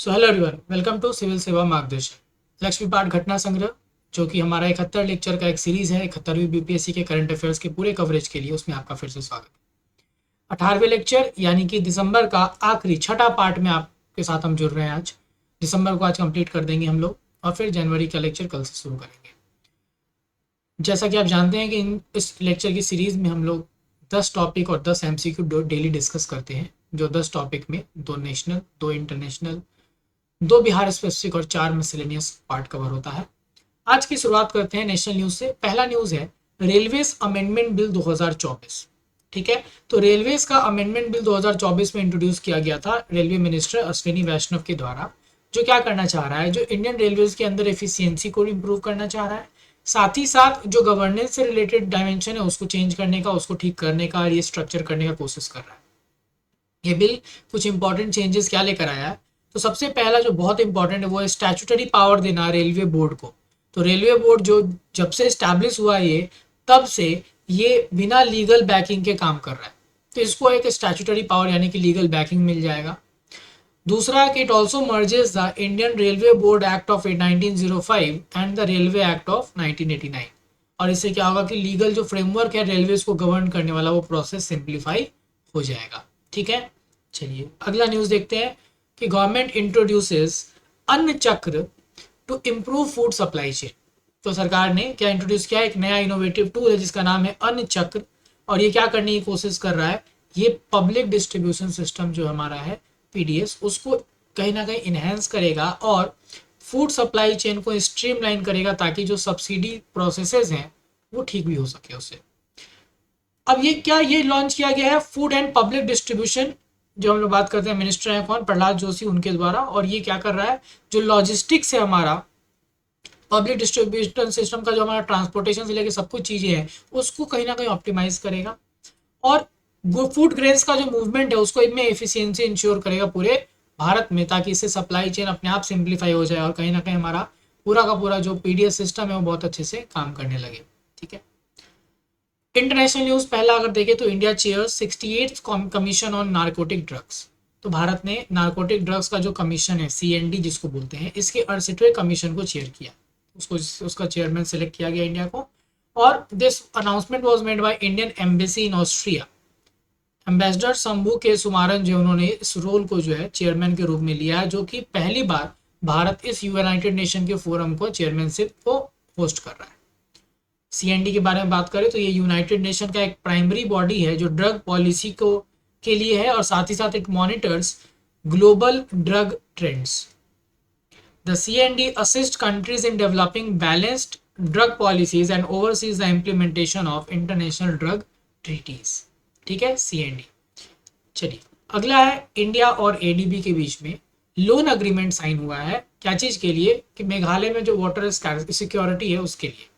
So hello everyone, welcome to civil Seva Margdarshan Lakshmi पाठ घटना संग्रह, जो कि हमारा 71 लेक्चर का एक सीरीज है। 71वीं बीपीएससी के करंट अफेयर्स के पूरे कवरेज के लिए उसमें आपका फिर से स्वागत है। 18वें लेक्चर यानी कि दिसंबर का आखिरी छठा पार्ट में आपके साथ हम जुड़ रहे हैं। आज दिसंबर को आज कंप्लीट कर देंगे हम लोग, और फिर जनवरी का लेक्चर कल से शुरू करेंगे। जैसा कि आप जानते हैं कि इस लेक्चर की सीरीज में हम लोग 10 टॉपिक और 10 एमसीक्यू डेली डिस्कस करते हैं, जो 10 टॉपिक में 2 नेशनल, 2 इंटरनेशनल, 2 बिहार स्पेसिफिक और 4 मिसलेनियस पार्ट कवर होता है। आज की शुरुआत करते हैं नेशनल न्यूज से। पहला न्यूज है रेलवेज अमेंडमेंट बिल 2024। ठीक है, तो रेलवेज का अमेंडमेंट बिल 2024 में इंट्रोड्यूस किया गया था रेलवे मिनिस्टर अश्विनी वैष्णव के द्वारा, जो क्या करना चाह रहा है, जो इंडियन रेलवेज के अंदर एफिशिएंसी को इंप्रूव करना चाह रहा है, साथ ही साथ जो गवर्नेंस से रिलेटेड डायमेंशन है उसको चेंज करने का, उसको ठीक करने का, रीस्ट्रक्चर करने का कोशिश कर रहा है। ये बिल कुछ इंपॉर्टेंट चेंजेस क्या लेकर आया है, तो सबसे पहला जो बहुत इंपॉर्टेंट है वो है स्टैट्यूटरी पावर देना रेलवे बोर्ड को। तो रेलवे बोर्ड जो जब से स्टैब्लिश हुआ ये, तब से ये बिना लीगल बैकिंग के काम कर रहा है, तो इसको एक स्टैट्यूटरी पावर यानी कि लीगल बैकिंग मिल जाएगा। दूसरा कि it also merges the Indian railway board act of 1905 and the railway act of 1989। और इससे क्या होगा कि लीगल जो फ्रेमवर्क है रेलवे को गवर्न करने वाला, वो प्रोसेस सिंप्लीफाई हो जाएगा। ठीक है, चलिए अगला न्यूज देखते हैं कि government introduces Anna Chakra to improve food supply chain. तो सरकार ने क्या इंट्रोड्यूस किया है, एक नया इनोवेटिव टूल है जिसका नाम है अन्न चक्र, और ये क्या करने की कोशिश कर रहा है, ये पब्लिक डिस्ट्रीब्यूशन सिस्टम जो हमारा है पीडीएस, उसको कहीं ना कहीं इन्हेंस करेगा और फूड सप्लाई चेन को स्ट्रीमलाइन करेगा, ताकि जो सब्सिडी प्रोसेसेस हैं वो ठीक भी हो सके उससे। अब ये लॉन्च किया गया है फूड एंड पब्लिक डिस्ट्रीब्यूशन, जो हम लोग बात करते हैं मिनिस्टर हैं कौन, प्रहलाद जोशी, उनके द्वारा। और ये क्या कर रहा है, जो लॉजिस्टिक्स है हमारा पब्लिक डिस्ट्रीब्यूशन सिस्टम का, जो हमारा ट्रांसपोर्टेशन से लेकर सब कुछ चीजें हैं, उसको कहीं ना कहीं ऑप्टिमाइज करेगा। और फूड ग्रेन्स का जो मूवमेंट है उसको इनमें एफिशिएंसी इंश्योर करेगा पूरे भारत में, ताकि इससे सप्लाई चेन अपने आप सिंप्लीफाई हो जाए और कहीं ना कहीं हमारा पूरा का पूरा जो पीडीएस सिस्टम है वो बहुत अच्छे से काम करने लगे। ठीक है, इंटरनेशनल न्यूज पहला अगर देखें तो India chairs 68th commission on narcotic drugs. तो भारत ने नारकोटिक ड्रग्स का जो कमीशन है सीएनडी जिसको बोलते हैं, इसके 68वें कमीशन को चेयर किया, उसका चेयरमैन सिलेक्ट किया गया इंडिया को। और this announcement was made by Indian embassy in Austria. Ambassador Shambhu के सुमारन जो उन्होंने इस रोल को जो है चेयरमैन के रूप में लिया है, जो कि पहली बार भारत इस यूनाइटेड नेशन के फोरम को चेयरमैनशिप को होस्ट कर रहा है। सीएनडी के बारे में बात करें तो ये यूनाइटेड नेशन का एक प्राइमरी बॉडी है जो ड्रग पॉलिसी को के लिए है, और साथ ही साथ it monitors global drug trends. The CND assist countries in developing balanced drug policies and oversees the implementation of international drug treaties. ठीक है, सीएनडी। चलिए अगला है इंडिया और एडीबी के बीच में लोन अग्रीमेंट साइन हुआ है। क्या चीज के लिए, कि मेघालय में जो वाटर सिक्योरिटी है उसके लिए,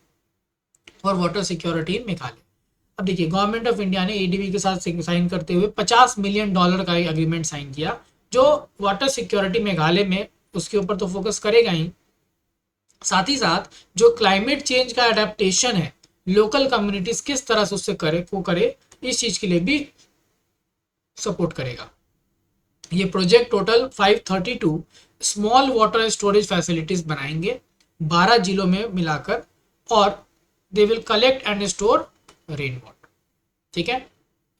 और वाटर सिक्योरिटी इन मेघालय। अब देखिए गवर्नमेंट ऑफ इंडिया ने एडीबी के साथ साइन करते हुए $50 मिलियन का एग्रीमेंट साइन किया, जो वाटर सिक्योरिटी मेघालय में उसके ऊपर तो फोकस करेगा ही, साथ ही साथ जो क्लाइमेट चेंज का अडेप्टेशन है, लोकल कम्युनिटीज किस तरह से उससे करे इस चीज के लिए भी सपोर्ट करेगा। ये project total 532 small water storage facilities बनाएंगे 12 जिलों में मिलाकर, और they will collect and store rain water. ठीक है,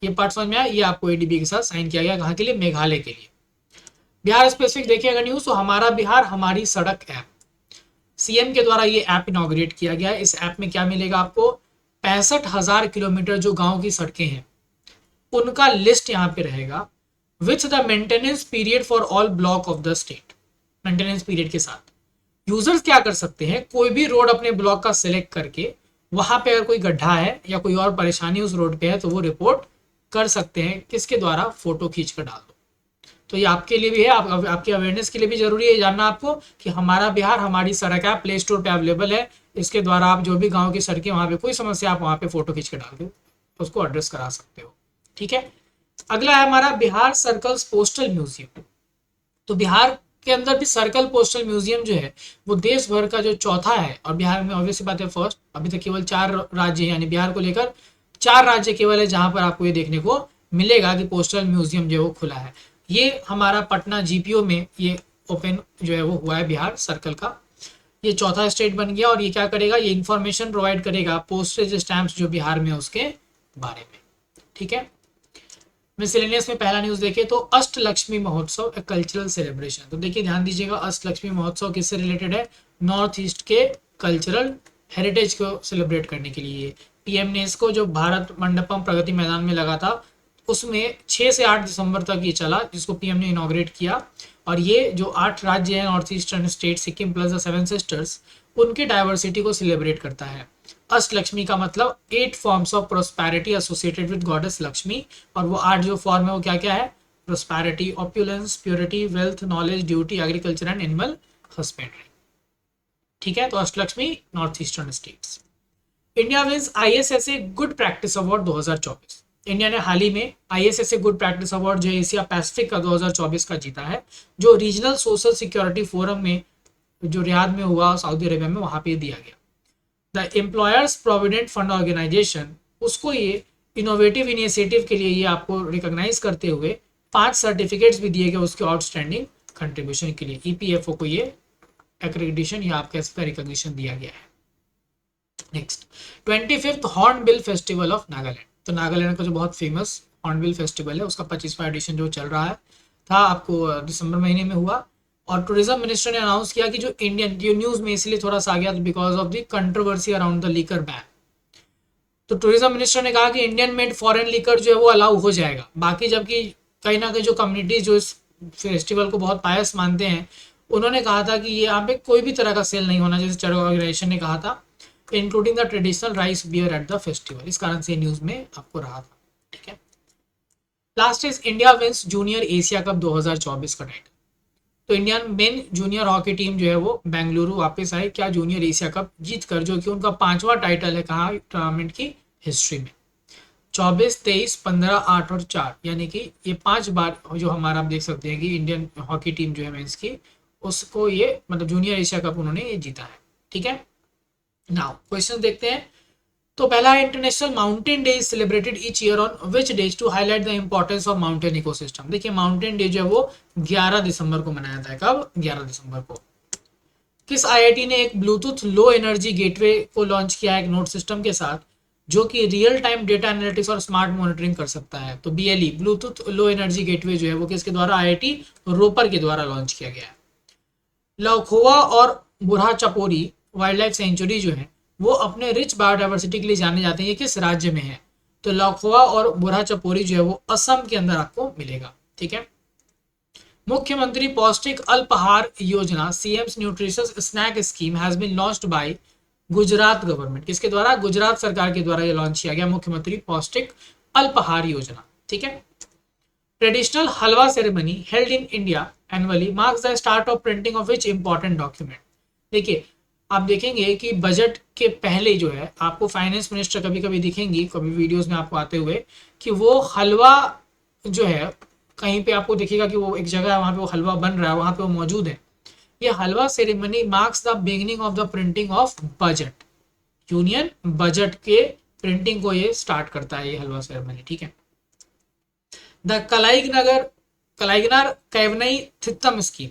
ये पार्ट समझ में आया। ये आपको एडीबी के साथ साइन किया गया, कहाँ के लिए, मेघालय के लिए। बिहार स्पेसिफिक देखिए अगर न्यूज, तो हमारा बिहार हमारी सड़क ऐप, सीएम के द्वारा ये ऐप इनॉग्रेट किया गया है। इस ऐप में क्या मिलेगा आपको, 65,000 किलोमीटर जो गांव की सड़कें हैं उनका लिस्ट यहाँ पे रहेगा, with the maintenance period for all block of the state. Maintenance period के साथ यूजर्स क्या कर सकते हैं, कोई भी रोड अपने ब्लॉक का सिलेक्ट करके वहां पे अगर कोई गड्ढा है या कोई और परेशानी उस रोड पे है तो वो रिपोर्ट कर सकते हैं, किसके द्वारा, फोटो खींच कर डाल दो। तो ये आपके लिए भी है, आपकी अवेयरनेस के लिए भी जरूरी है जानना आपको कि हमारा बिहार हमारी सड़क है, प्ले स्टोर पे अवेलेबल है। इसके द्वारा आप जो भी गाँव की सड़कें वहां पे कोई समस्या, आप वहां पे फोटो खींच कर डाल दो, उसको एड्रेस करा सकते हो। ठीक है, अगला है हमारा बिहार सर्कल्स पोस्टल म्यूजियम। तो बिहार के अंदर भी सर्कल पोस्टल म्यूजियम जो है वो देश भर का जो चौथा है, और बिहार में ऑब्वियसली बात है फर्स्ट। अभी तक केवल 4 राज्य हैं, यानी बिहार को लेकर 4 राज्य केवल है जहां पर आपको ये देखने को मिलेगा कि पोस्टल म्यूजियम जो है वो खुला है। ये हमारा पटना जीपीओ में ये ओपन जो है वो हुआ है बिहार सर्कल का। ये चौथा स्टेट बन गया और ये क्या करेगा, ये इंफॉर्मेशन प्रोवाइड करेगा पोस्टेज स्टैम्प्स जो बिहार में उसके बारे में। ठीक है, मिसलेनियस में पहला न्यूज देखिए तो अष्टलक्ष्मी महोत्सव ए कल्चरल सेलिब्रेशन। तो देखिए ध्यान दीजिएगा, अष्टलक्ष्मी महोत्सव किससे रिलेटेड है, नॉर्थ ईस्ट के कल्चरल हेरिटेज को सेलिब्रेट करने के लिए। पीएम ने इसको जो भारत मंडपम प्रगति मैदान में लगा था उसमें 6 से 8 दिसंबर तक ये चला, जिसको पीएम ने इनॉग्रेट किया। और ये जो 8 राज्य हैं north eastern state, Sikkim plus the 7 sisters, उनकी डाइवर्सिटी को सेलिब्रेट करता है। अष्टलक्ष्मी का मतलब 8 forms of prosperity associated with goddess Lakshmi, और वो 8 जो फॉर्म है वो क्या क्या है, prosperity, opulence, purity, wealth, knowledge, duty, agriculture and animal husbandry. ठीक है, तो Ashtalakshmi north eastern states. India wins ISSA good practice award 2024। India ने हाल ही में आईएसएसए गुड प्रैक्टिस अवार्ड जो एशिया पैसिफिक का 2024 का जीता है, जो रीजनल सोशल सिक्योरिटी फोरम में जो रियाद में हुआ सऊदी अरेबिया में, वहां पे दिया गया। The employers provident fund organisation, उसको ये इनोवेटिव इनिशिएटिव के लिए ये आपको रिकॉग्नाइज करते हुए 5 सर्टिफिकेट्स भी दिए गए उसके आउटस्टैंडिंग कंट्रीब्यूशन के लिए। ईपीएफओ को ये एक्रेडिटेशन या आप कह सकते हैं रिकॉग्निशन दिया गया है। Next, 25th hornbill festival of Nagaland. तो नागालैंड का जो बहुत फेमस हॉर्नबिल फेस्टिवल है उसका 25वां एडिशन जो चल रहा है था आपको दिसंबर महीने में हुआ। और टूरिज्म मिनिस्टर ने अनाउंस किया कि जो इंडियन, जो न्यूज में इसलिए थोड़ा सा आ गया because of the controversy around the liquor ban. तो टूरिज्म मिनिस्टर ने कहा कि इंडियन मेड फॉरेन लीकर जो है वो अलाउ हो जाएगा। बाकी जबकि कहीं ना कहीं जो कम्युनिटीज जो इस फेस्टिवल को बहुत पायस मानते हैं, उन्होंने कहा था कि ये यहाँ पे कोई भी तरह का सेल नहीं होना, जैसे चरक ऑर्गेनाइजेशन ने कहा था, including the traditional rice beer at the festival. इस कारण से न्यूज में आपको रहा था। ठीक है, last is India wins junior Asia cup 2024 का टाइटल। तो Indian men junior hockey team जो है वो बेंगलुरु वापस आई क्या, जूनियर एशिया कप जीतकर, जो कि उनका 5वां टाइटल है कहा टूर्नामेंट की हिस्ट्री में। 24, 23, 15, 8 और 4, यानी कि ये 5 बार जो हमारा आप देख सकते हैं कि इंडियन हॉकी टीम जो है मेंस की, उसको ये मतलब जूनियर एशिया कप उन्होंने ये जीता है। ठीक है, नाउ क्वेश्चन देखते हैं। तो पहला है international mountain day is celebrated each year on which days to highlight the importance of mountain ecosystem. देखिए माउंटेन डे जो है वो 11 दिसंबर को मनाया जाता है। कब? 11 दिसंबर को। किस आईआईटी ने एक ब्लूटूथ लो एनर्जी गेटवे को लॉन्च किया है एक नोट सिस्टम के साथ, जो कि रियल टाइम डेटा एनालिटिक्स और स्मार्ट मॉनिटरिंग कर सकता है। तो BLE Bluetooth low energy gateway जो है वो किसके द्वारा, आईआईटी रोपर के द्वारा लॉन्च किया गया है। लखोवा और Burha Chapori wild life sanctuary जो है वो अपने रिच बायोडाइवर्सिटी के लिए जाने जाते हैं। ये किस राज्य में है? तो लखोवा और बुरहा चपोरी जो है वो असम के अंदर आपको मिलेगा। ठीक है, मुख्यमंत्री पौष्टिक अल्पाहार योजना CM's nutritious snack scheme has been launched by Gujarat government. किसके द्वारा? गुजरात सरकार के द्वारा ये लॉन्च किया गया मुख्यमंत्री पौष्टिक अल्पाहार योजना। ठीक है, traditional halwa ceremony held in India annually marks the start of printing of which important document. देखिए आप देखेंगे कि बजट के पहले जो है आपको फाइनेंस मिनिस्टर कभी कभी दिखेंगी, कभी वीडियोस में आपको आते हुए कि वो हलवा जो है कहीं पे आपको दिखेगा कि वो एक जगह है वहां पे वो हलवा बन रहा है, वहां पे वो मौजूद है। ये halwa ceremony marks the beginning of the printing of budget, union budget के प्रिंटिंग को ये स्टार्ट करता है ये हलवा सेरेमनी। ठीक है, द कलाइगनार कैवनई थित्तम स्कीम,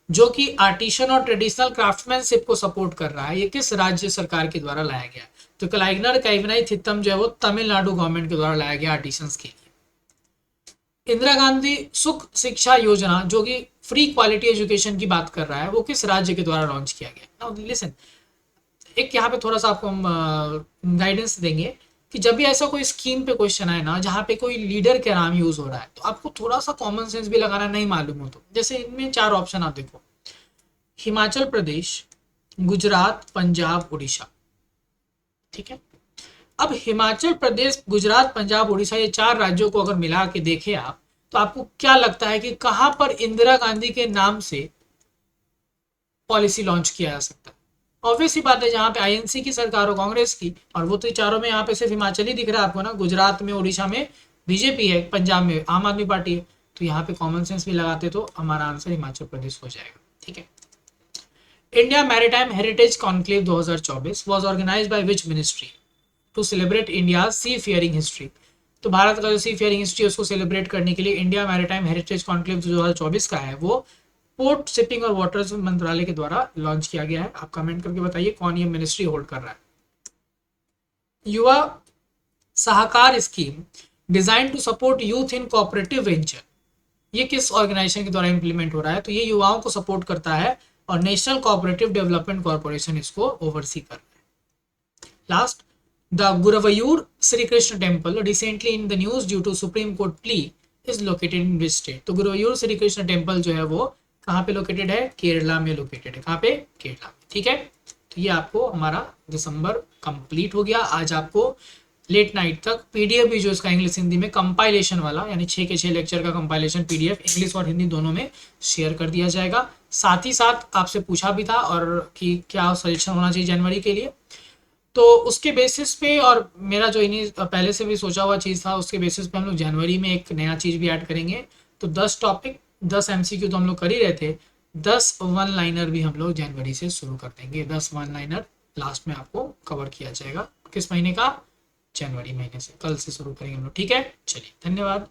जो कि आर्टिशन और ट्रेडिशनल क्राफ्टमैनशिप को सपोर्ट कर रहा है, ये किस राज्य सरकार के द्वारा लाया गया? तो कलाइगनार कैवनई थित्तम जो है वो तमिलनाडु गवर्नमेंट के द्वारा लाया गया आर्टिशंस के लिए। इंदिरा गांधी सुख शिक्षा योजना, जो कि फ्री क्वालिटी एजुकेशन की बात कर रहा है, वो किस राज्य के द्वारा लॉन्च किया गया? नाउ लिसन, एक यहाँ पे थोड़ा सा आपको हम गाइडेंस देंगे कि जब भी ऐसा कोई स्कीम पे क्वेश्चन आए ना जहाँ पे कोई लीडर का नाम यूज हो रहा है, तो आपको थोड़ा सा कॉमन सेंस भी लगाना नहीं मालूम हो तो, जैसे इनमें 4 ऑप्शन आप देखो, हिमाचल प्रदेश, गुजरात, पंजाब, उड़ीसा। ठीक है, अब हिमाचल प्रदेश, गुजरात, पंजाब, उड़ीसा, ये 4 राज्यों को अगर मिला के देखें आप, तो आपको क्या लगता है कि कहां पर इंदिरा गांधी के नाम से पॉलिसी लॉन्च किया जा सकता है? ऑब्वियस ही बात है, जहां पे आईएनसी की सरकार हो, कांग्रेस की, और वो तो चारों में यहाँ पे सिर्फ हिमाचल ही दिख रहा है आपको ना, गुजरात में, उड़ीसा में बीजेपी है, पंजाब में आम आदमी पार्टी है, तो यहाँ पे कॉमन सेंस भी लगाते तो हमारा आंसर हिमाचल प्रदेश हो जाएगा। ठीक है, India maritime heritage conclave 2024 was organized by which ministry to celebrate India seafaring history. तो भारत का जो सी फेयरिंग हिस्ट्री उसको सेलिब्रेट करने के लिए इंडिया मैरीटाइम हेरिटेज कॉन्क्लेव 2024 का है वो पोर्ट शिपिंग और वाटर्स मंत्रालय के द्वारा लॉन्च किया गया है। आप कमेंट करके बताइए कौन ये मिनिस्ट्री होल्ड कर रहा है। Yuva Sahakar scheme designed to support youth in cooperative venture, ये किस ऑर्गेनाइजेशन के द्वारा इंप्लीमेंट हो रहा है? तो ये युवाओं को सपोर्ट करता है और नेशनल कोऑपरेटिव डेवलपमेंट कॉर्पोरेशन इसको ओवरसी कर रहा है। Last, the Guruvayur Shri Krishna temple recently in the news due to supreme court plea is located in which state? तो गुरुवायूर श्री कृष्ण टेम्पल जो है वो कहाँ पे लोकेटेड है? केरला में लोकेटेड है। कहाँ पे? केरला में। ठीक है, तो ये आपको हमारा दिसंबर कंप्लीट हो गया। आज आपको लेट नाइट तक पीडीएफ भी जो इसका इंग्लिश हिंदी में कंपाइलेशन वाला, यानी 6 के 6 लेक्चर का कंपाइलेशन पीडीएफ इंग्लिश और हिंदी दोनों में शेयर कर दिया जाएगा। साथ ही साथ आपसे पूछा भी था और कि क्या सजेशन होना चाहिए जनवरी के लिए, तो उसके बेसिस पे और मेरा जो इन्हीं पहले से भी सोचा हुआ चीज़ था उसके बेसिस पे हम लोग जनवरी में एक नया चीज़ भी ऐड करेंगे। तो 10 टॉपिक 10 एमसीक्यू तो हम लोग कर ही रहे थे, 10 वन लाइनर भी हम लोग जनवरी से शुरू कर देंगे। 10 वन लाइनर लास्ट में आपको कवर किया जाएगा। किस महीने का? जनवरी महीने से, कल से शुरू करेंगे हम लोग। ठीक है, चलिए धन्यवाद।